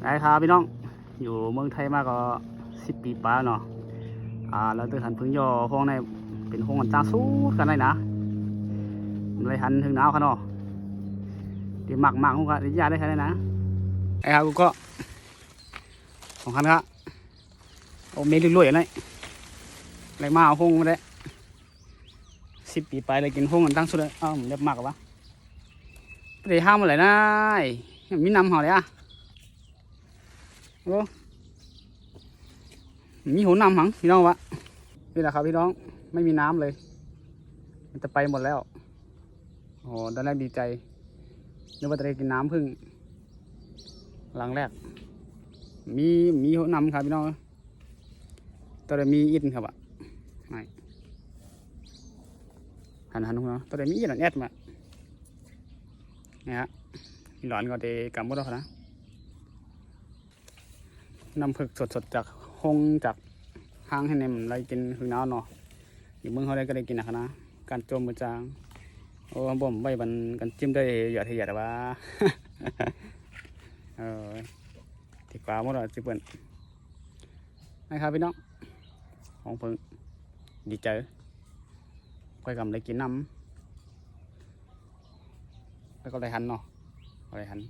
ไงครับพี่น้องอยู่เมืองไทยมาก็10 ปีป้าเนาะแล้วตื่นหันพึ่งย่อห้องในเป็นห้องกันจ้างสู้กันได้นะเลยหันถึงหนาวกันเนาะดีหมักห้องกันยาได้แค่ไหนนะไอ้ครับกูก็ของคันครับโอ้เมล์รวยๆอะไรอะไรมาเอาห้องมาได้10 ปีไปเลยกินห้องกันตั้งสุดเลยเรียบมากกว่าไปห้ามอะไรนะมีน้ำห่อเลยโอ้มีหัวน้ำหังพี่น้องวะนี่แหละครับพี่น้องไม่มีน้ำเลยมันจะไปหมดแล้วโอ้ตอนแรกดีใจนึกว่าจะได้กินน้ำพึ่งหลังแรกมีหัวน้ำครับพี่น้องตอนแรกมีอินครับอ่ะไม่หันหัวตอนแรกมีอินแอดมาเนี่ยฮะหลอนก็เดกำมุดแล้วนะน้ำผึกสดจากห้องจากห้างให้เนี่ยมันอะไรกินคือน้ำเนาะอยู่เมืองเขาได้ก็ได้กินนะการโจมมือจางโอ้บ่มใบมันกันจิ้มได้หยอดแต่ว่า ที่กว่าหมดแล้วจิเปิ้ลนะครับพี่น้องของเพิ่งดีใจค่อยกำได้กินน้ำแล้วก็ได้หันเนาะได้หัน